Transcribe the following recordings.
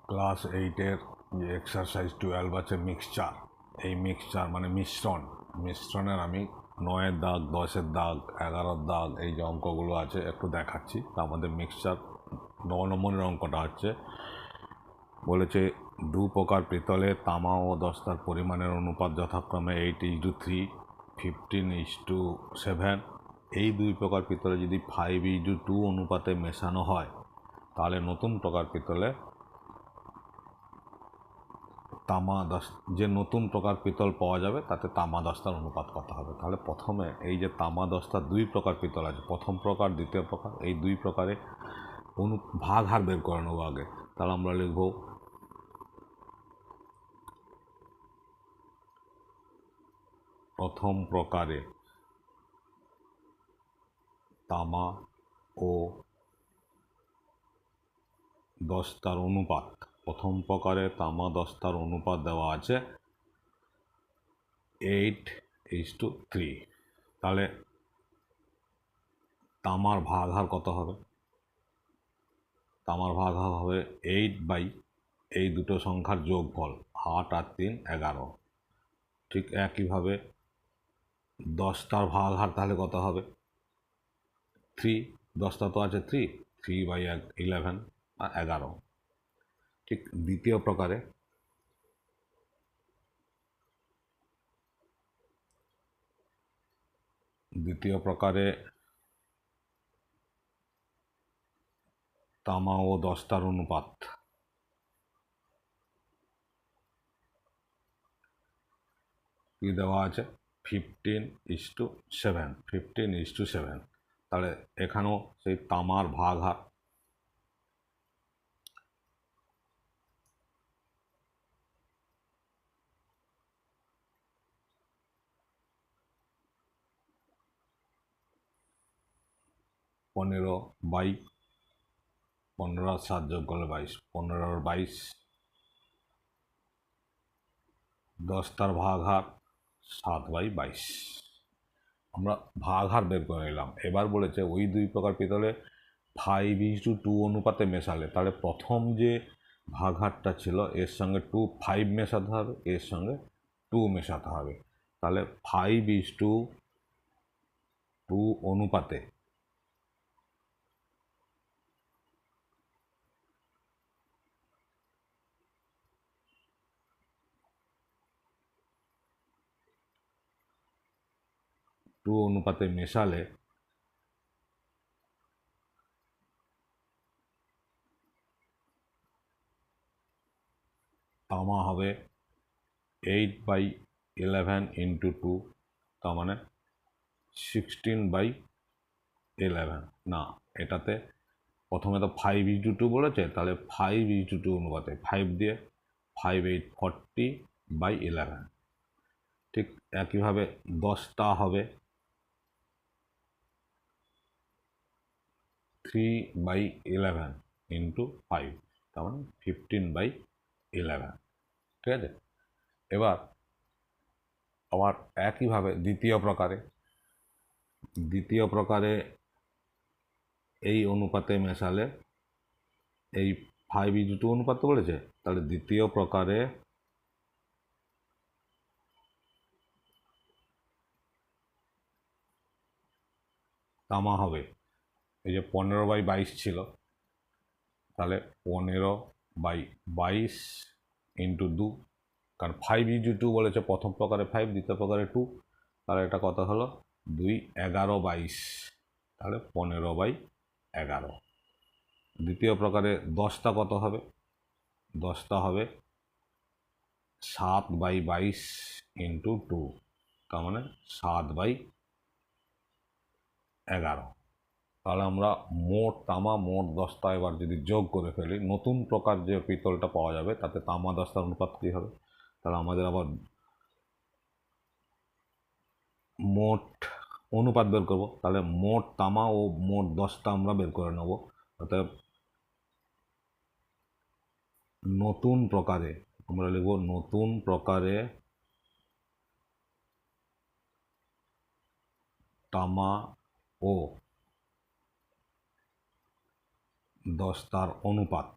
Class 8-এর যে exercise 12 আছে mixture, এই মিক্সচার মানে মিশ্রণের আমি 9-এর দাগ, 10-এর দাগ, 11-এর দাগ, এই যে অঙ্কগুলো আছে একটু দেখাচ্ছি। তা আমাদের মিক্সচার 9 নম্বরের অঙ্কটা হচ্ছে, বলেছে দু প্রকার পিতলে তামা ও দস্তার পরিমাণের অনুপাত যথাক্রমে 8:3, 15:7। এই দুই প্রকার পিতলে যদি 5:2 অনুপাতে মেশানো হয়, তাহলে নতুন প্রকার পিতলে যে নতুন প্রকার পিতল পাওয়া যাবে তাতে তামা দস্তার অনুপাত কত হবে। তাহলে প্রথমে এই যে তামা দস্তার দুই প্রকার পিতল আছে, প্রথম প্রকার, দ্বিতীয় প্রকার, এই দুই প্রকারে ভাগ হার বের করে নেবো আগে। তাহলে আমরা লিখব প্রথম প্রকারে তামা ও দস্তার অনুপাত, প্রথম প্রকারে তামা দস্তার অনুপাত দেওয়া আছে 8:3। তাহলে তামার ভাগ হার কত হবে? তামার ভাগ হার হবে 8 এই দুটো সংখ্যার যোগফল, 8 আর 3 11। ঠিক একইভাবে দস্তার ভাগ হার তাহলে কত হবে? 3, দস্তা তো আছে 3/11 আর 11। ঠিক দ্বিতীয় প্রকারে তামা ও দস্তার অনুপাত কি দেওয়া আছে? 15:7। তাহলে এখানেও সেই তামার ভাগ হার পনেরো বাই 15 আর 7 যোগ করলে 22, 15 আর 22। দস্তার ভাগ হার 7/22। আমরা ভাগ হার বের করে নিলাম। এবার বলেছে ওই দুই প্রকার পিতলে 5:2 অনুপাতে মেশালে, তাহলে প্রথম যে ভাগ হারটা ছিল এর সঙ্গে 5 মেশাতে হবে, এর সঙ্গে 2 মেশাতে হবে। তাহলে 5:2 অনুপাতে 2 অনুপাতে মেশালে তামা হবে 8/11 ইন্টু 2, তার মানে 16/11। না, এটাতে প্রথমে তো 5:2 বলেছে, তাহলে 5:2 অনুপাতে 5 দিয়ে 5/8 40/11। ঠিক একইভাবে দশটা হবে 3/11 ইন্টু 5, তার মানে 15/11। ঠিক আছে। এবার আবার একইভাবে দ্বিতীয় প্রকারে এই অনুপাতে মেশালে, এই 5:2 অনুপাত বলেছে, তাহলে দ্বিতীয় প্রকারে তামা হবে, এই যে 15/22 ছিল, তাহলে 15/22 ইন্টু 2, কারণ 5:2 বলেছে, প্রথম প্রকারে 5, দ্বিতীয় প্রকারে 2, তাহলে এটা কত হলো 2 11/22, তাহলে 15/11। দ্বিতীয় প্রকারে দশটা কত হবে? দশটা হবে 7/22 ইন্টু 2, তার মানে 7/11। তাহলে আমরা মোট তামা, মোট দস্তা এবার যদি যোগ করে ফেলি, নতুন প্রকার যে পিতলটা পাওয়া যাবে তাতে তামা দস্তার অনুপাত কী হবে? তাহলে আমাদের আবার মোট অনুপাত বের করব। তাহলে মোট তামা ও মোট দস্তা আমরা বের করে নেব। অর্থাৎ নতুন প্রকারে আমরা লিখব নতুন প্রকারে তামা ও দস্তার অনুপাত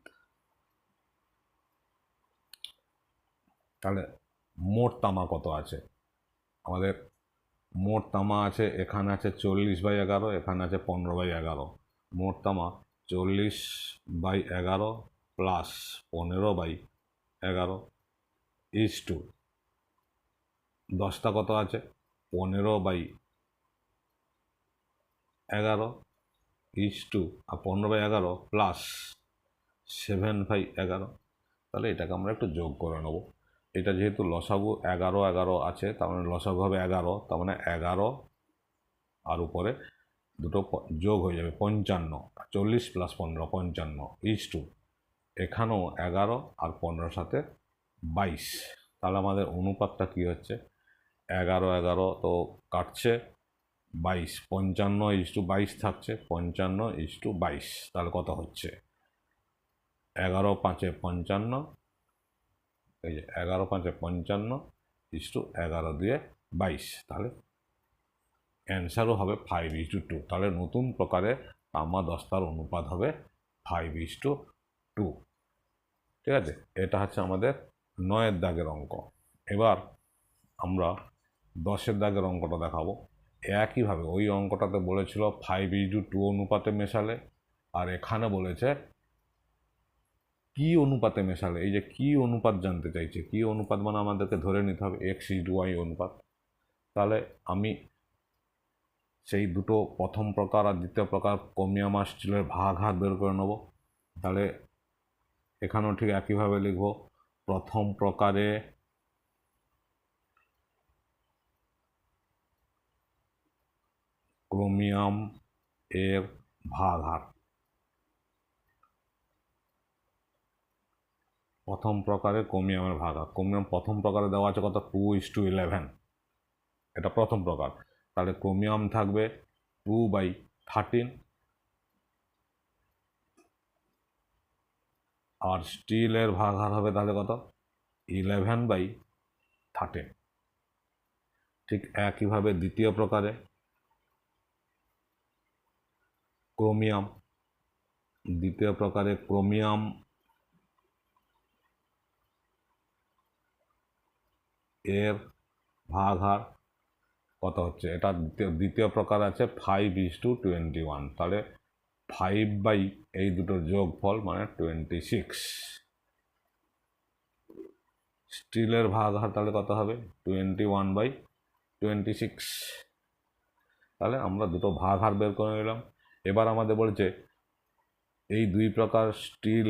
তাহলে মোট তামা কত আছে? আমাদের মোট তামা আছে, এখানে আছে 40/11, এখানে আছে 15/11। মোট তামা 40/11 প্লাস 15/11 ইজ টু 10টা কত আছে? 15/11 ইজ টু 15/11 প্লাস 7/11। তাহলে এটাকে আমরা একটু যোগ করে নেব। এটা যেহেতু লসাগু 11 আছে, তার মানে লসাগু হবে 11, তার মানে 11 আর উপরে দুটো যোগ হয়ে যাবে 55। 40 প্লাস 15 55 ইজ টু এখানেও 11 আর 15 সাথে 22। তাহলে আমাদের অনুপাতটা কি হচ্ছে? 11 তো কাটছে, 22 55/22 থাকছে, 55/22। তাহলে কত হচ্ছে? 11 5 55, এই যে 11 5 55 ইজ টু 11 দিয়ে 22। তাহলে অ্যান্সারও হবে 5:2। তাহলে নতুন প্রকারে তামা দস্তার অনুপাত হবে 5:2। ঠিক আছে, এটা হচ্ছে আমাদের 9-এর দাগের অঙ্ক। এবার আমরা 10-এর দাগের অঙ্কটা দেখাবো। একইভাবে ওই অঙ্কটাতে বলেছিল 5:2 অনুপাতে মেশালে, আর এখানে বলেছে কি অনুপাতে মেশালে। এই যে কি অনুপাত জানতে চাইছে, কি অনুপাত মানে আমাদেরকে ধরে নিতে হবে x:y অনুপাত। তাহলে আমি সেই দুটো প্রথম প্রকার আর দ্বিতীয় প্রকার ক্রোমিয়াম আর স্টিলের ভাগাহার বের করে নেব। তাহলে এখানেও ঠিক একইভাবে লিখব, প্রথম প্রকারে ক্রোমিয়াম এর ভাগাহার। প্রথম প্রকারে ক্রোমিয়ামের ভাগাহার, ক্রোমিয়াম প্রথম প্রকারে দেওয়া আছে কত? 2:11, এটা প্রথম প্রকার। তাহলে ক্রোমিয়াম থাকবে 2/13, আর স্টিলের ভাগাহার হবে তাহলে কত? 11/13। ঠিক একইভাবে দ্বিতীয় প্রকারে ক্রোমিয়াম, দ্বিতীয় প্রকারে ক্রোমিয়াম এর ভাগাহার কত হচ্ছে? এটা দ্বিতীয় প্রকার আছে 5:21। তাহলে 5 এই দুটোর যোগফল মানে 26। স্টিলের ভাগাহার তাহলে কত হবে? 21/26। তাহলে আমরা দুটো ভাগাহার বের করে নিলাম। এবার আমাদের বলছে এই দুই প্রকার স্টিল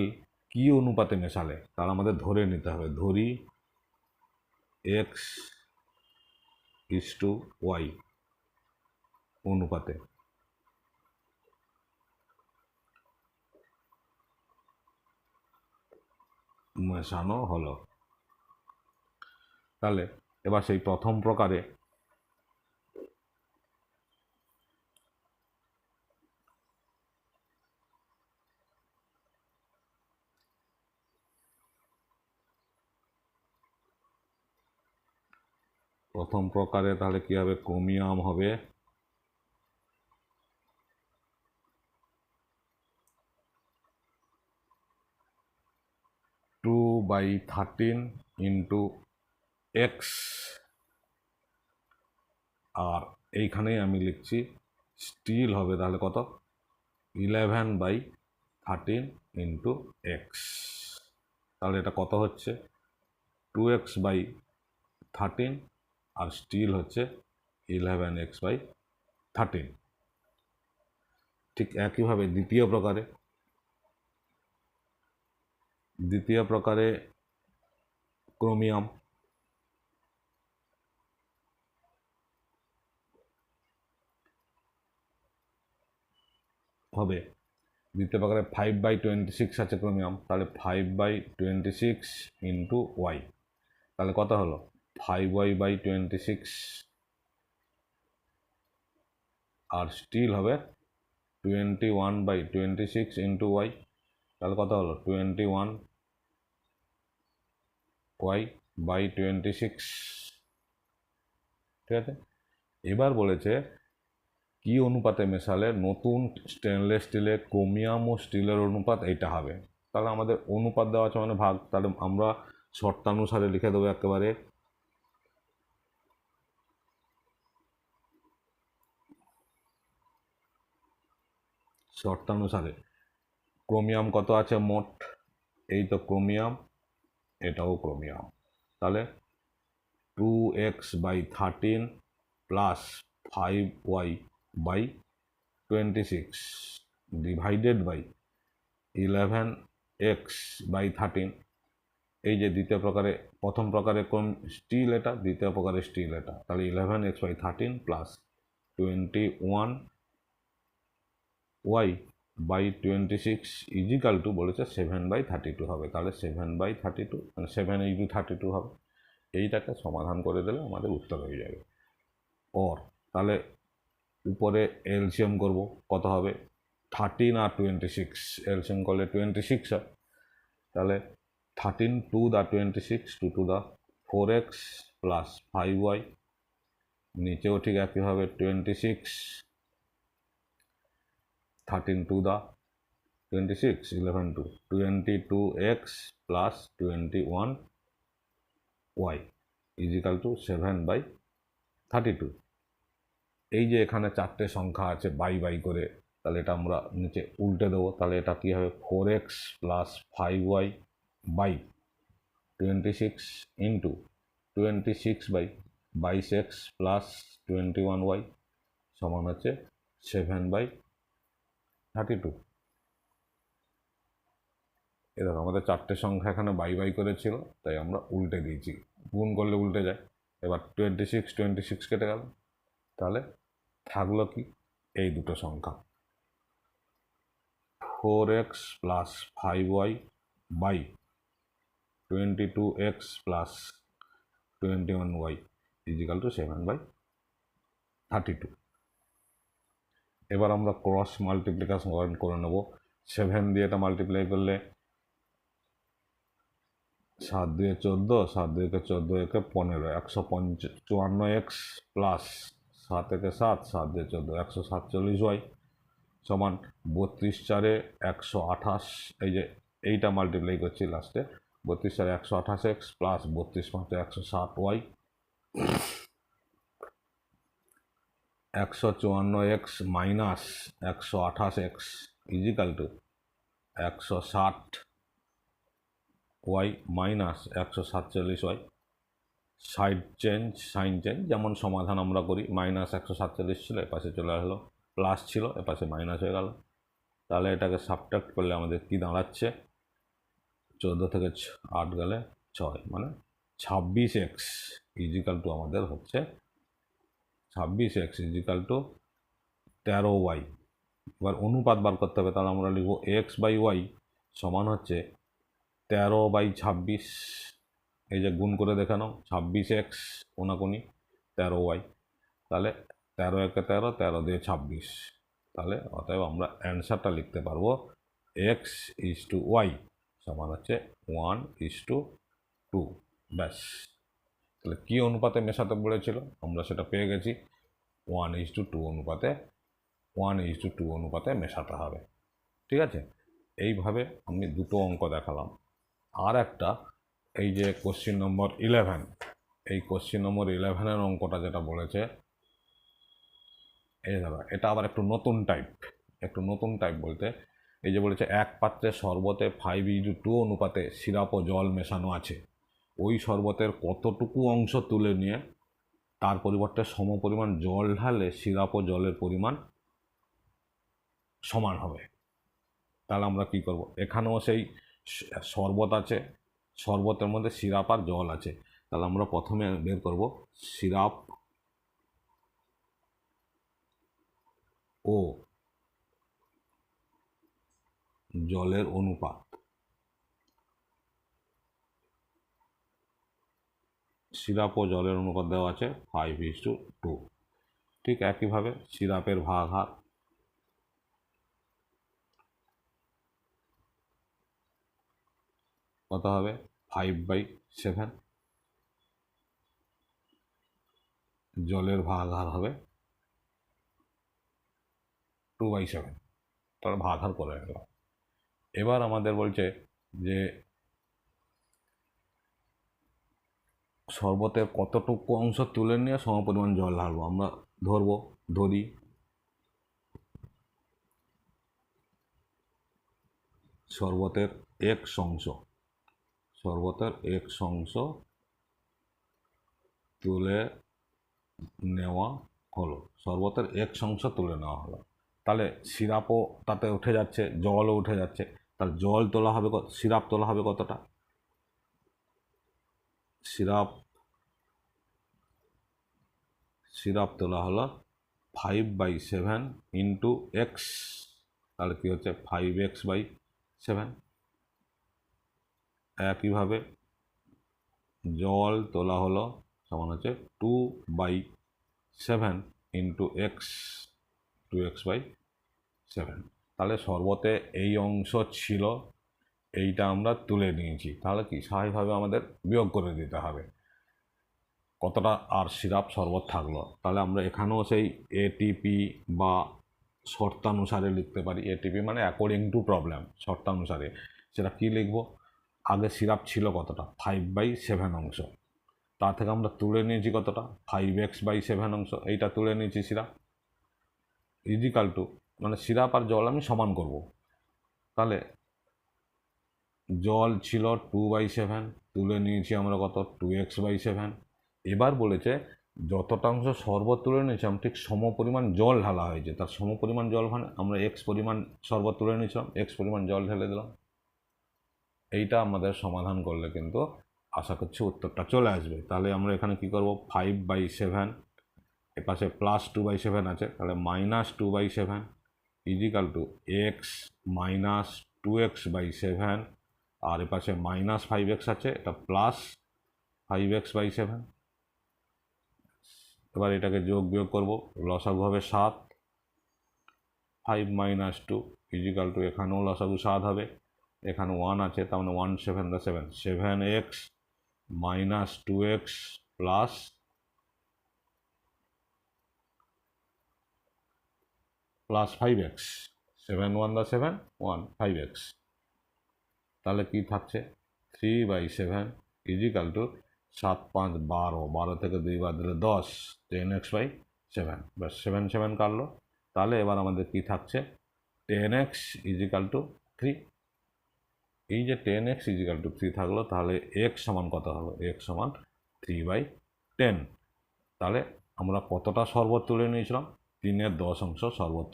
কি অনুপাতে মেশালে। তাহলে আমাদের ধরে নিতে হবে, ধরি x:y অনুপাতে মেশানো হলো। তাহলে এবার সেই প্রথম প্রকারে তাহলে কি হবে? ক্রোমিয়াম হবে 2/13 ইন্টু এক্স, আর এইখানেই আমি লিখছি স্টিল হবে তাহলে কত? 11/13 ইন্টু এক্স। তাহলে এটা কত হচ্ছে? 2x/13, আর স্টিল হচ্ছে 11x/13। ঠিক একইভাবে দ্বিতীয় প্রকারে ক্রোমিয়াম হবে, দ্বিতীয় প্রকারে 5/26 আছে ক্রোমিয়াম, তাহলে 5/26 ইন্টু ওয়াই। তাহলে কত হলো? 5y/26, আর স্টিল হবে 21/26 ইন্টু ওয়াই। তাহলে কত হলো? 21y/26। ঠিক আছে, এবার বলেছে কি অনুপাতে মেশালে নতুন স্টেনলেস স্টিলে ক্রোমিয়াম ও স্টিলের অনুপাত এইটা হবে। তাহলে আমাদের অনুপাত দেওয়া আছে মানে ভাগ। তাহলে আমরা শর্তানুসারে লিখে দেবো একেবারে। শর্তানুসারে ক্রোমিয়াম কত আছে মোট, এই তো ক্রোমিয়াম, এটাও ক্রোমিয়াম। তাহলে 2x/13 plus 5y/26 divided by 11x/13। এই যে দ্বিতীয় প্রকারে, প্রথম প্রকারে কোন স্টিল এটা, দ্বিতীয় প্রকারে স্টিল এটা। তাহলে 11x/13 plus 21y/26 is equal two বলেছে 7/32 হবে। তাহলে 7/32 মানে 7 × 32 হবে। এইটাকে সমাধান করে দিলে আমাদের উত্তর হয়ে যাবে। তাহলে উপরে এলসিএম করব, কত হবে 13 আর 26, এলসিএম করলে 26 হয়। তাহলে 13 2 দা 26 2 to the 4x plus 5y, নিচেও ঠিক একইভাবে 26 13 2 দা 26 11 2 22x plus 21y is equal two 7/32। এই যে এখানে চারটে সংখ্যা আছে বাই করে, তাহলে এটা আমরা নিচে উল্টে দেবো। তাহলে এটা কী হবে 4x plus 5y/26 into 26/22x plus 21y সমান হচ্ছে 7/32। এরকম আমাদের চারটে সংখ্যা এখানে বাই করে ছিল, তাই আমরা উল্টে দিয়েছি, গুণ করলে উল্টে যায়। এবার 26 কেটে গেল, তাহলে থাকলো কি এই দুটো সংখ্যা 4x plus 5y/22x plus 21y is equal two 7/32। এবার আমরা ক্রস মাল্টিপ্লিকেশন করে নেব। 7 দিয়ে এটা মাল্টিপ্লাই করলে 7 2 14, 7 2 14 1 15, 154x প্লাস 7 1 7, 7 2 14 147y সমান 32 4 128। এই যে এইটা মাল্টিপ্লাই করছি লাস্টে, 32 4 128x plus 32 5 160y, 154x minus 128x equal to 160y minus 147y। Sign change যেমন সমাধান আমরা করি, মাইনাস 147 ছিল, এপাশে চলে আসলো, প্লাস ছিল এপাশে মাইনাস হয়ে গেল। তাহলে এটাকে সাবট্রাক্ট করলে আমাদের কি দাঁড়াচ্ছে, 14 থেকে 8 গেলে 6, মানে 26x ইজিক্যাল টু আমাদের হচ্ছে 26x ইজিক্যাল টু 13y। এবার অনুপাত বার করতে হবে, তাহলে আমরা লিখব x/y সমান হচ্ছে 13/26। এই যে গুণ করে দেখে নাও, 26x কোনাকুনি 13y, তাহলে 13 একে 13, 13 দিয়ে 26। তাহলে অতএব আমরা অ্যান্সারটা লিখতে পারবো x/y সমান হচ্ছে 1:2। ব্যাস, তাহলে কী অনুপাতে মেশাতে বলেছিল আমরা সেটা পেয়ে গেছি, 1:2 অনুপাতে 1:2 অনুপাতে মেশাতে হবে। ঠিক আছে, এইভাবে আমি দুটো অঙ্ক দেখালাম। আর একটা, এই যে কোশ্চিন নম্বর 11, এই কোশ্চিন নম্বর 11-এর অঙ্কটা যেটা বলেছে, এই দাদা এটা আবার একটু নতুন টাইপ বলতে, এই যে বলেছে এক পাত্রে শরবতে 5:2 অনুপাতে সিরাপ ও জল মেশানো আছে, ওই শরবতের কতটুকু অংশ তুলে নিয়ে তার পরিবর্তে সমপরিমাণ জল ঢালে সিরাপ ও জলের পরিমাণ সমান হবে। তাহলে আমরা কি করব, এখানেও সেই শরবত আছে, শরবতের মধ্যে সিরাপ আর জল আছে। তাহলে আমরা প্রথমে বের করব সিরাপ ও জলের অনুপাত। সিরাপ ও জলের অনুপাত দেওয়া আছে 5:2। ঠিক একইভাবে সিরাপের ভাগহার, কত হবে 5/7, জলের ভাগহার হবে 2/7। তাহলে ভাগহার করে গেল। এবার আমাদের বলছে যে শরবতের কতটুকু অংশ তুলে নিয়ে সমপরিমাণ জল ঢালবো। আমরা ধরি শরবতের এক অংশ তুলে নেওয়া হলো, তাহলে সিরাপও তাতে উঠে যাচ্ছে, জলও উঠে যাচ্ছে। তাহলে জল তোলা হবে, সিরাপ তোলা হবে কতটা? সিরাপ তোলা হলো 5/7 ইন্টু এক্স। তাহলে কী হচ্ছে 5x/7। একইভাবে জল তোলা হলো সমান হচ্ছে 2/7 ইন্টু এক্স, 2x/7। তাহলে শরবতে এই অংশ ছিল, এইটা আমরা তুলে নিয়েছি। তাহলে কি স্বাভাবিকভাবে আমাদের বিয়োগ করে দিতে হবে কতটা আর সিরাপ শরবত থাকলো। তাহলে আমরা এখানেও সেই এটিপি বা শর্তানুসারে লিখতে পারি। এটিপি মানে অ্যাকর্ডিং টু প্রবলেম, শর্তানুসারে সেটা কী লিখব? আগে সিরাপ ছিল কতটা? 5/7 অংশ, তার থেকে আমরা তুলে নিয়েছি কতটা? 5x/7 অংশ, এইটা তুলে নিয়েছি সিরাপ। ইজিক্যাল টু মানে সিরাপ আর জল আমি সমান করব। তাহলে জল ছিল 2/7, তুলে নিয়েছি আমরা কত? 2x/7। এবার বলেছে যতটা অংশ শরবত তুলে নিয়েছিলাম ঠিক সমপরিমাণ জল ঢালা হয়েছে। তার সমপরিমাণ জল মানে আমরা এক্স পরিমাণ শরবত তুলে নিয়েছিলাম, এক্স পরিমাণ জল ঢেলে দিলাম। এইটা আমাদের সমাধান করলে কিন্তু আশা করছি উত্তরটা চলে আসবে। তাহলে আমরা এখানে কি করব? 5/7, এপাশে +2/7 আছে, তাহলে -2/7 equal to x minus 2x/7, আর এপাশে -5x আছে, এটা +5x/7। এবার এটাকে যোগ বিয়োগ করব, লসাগু হবে 7, 5 - 2 ইজিক্যাল টু এখানেও লসাগু 7 হবে, এখানে 1 আছে, তার মানে 1 7 7, 7x minus 2x plus plus 5x, 7 1 7 1 5x। তাহলে কি থাকছে? 3/7 ইজিক্যাল টু 7 5 12, 12 থেকে 2 বাদ দিলে 10, 10x/7, ব্যাস 7 7 কাটলো। তাহলে এবার আমাদের কি থাকছে? 10x is equal two 3। এই যে 10x ইজিক্যাল টু 3 থাকলো, তাহলে x সমান কত হলো? x সমান 3/10। তাহলে আমরা কতটা শরবত তুলে নিয়েছিলাম? 3/10 অংশ শরবত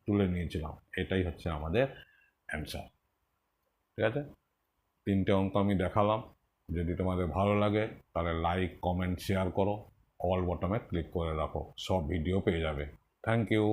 তুলে নিয়েছিলাম। এটাই হচ্ছে আমাদের অ্যান্সার। ঠিক আছে, 3টে অঙ্ক আমি দেখালাম। যদি তোমাদের ভালো লাগে তাহলে লাইক কমেন্ট শেয়ার করো, অল বটমে ক্লিক করে রাখো, সব ভিডিও পেয়ে যাবে। Thank you.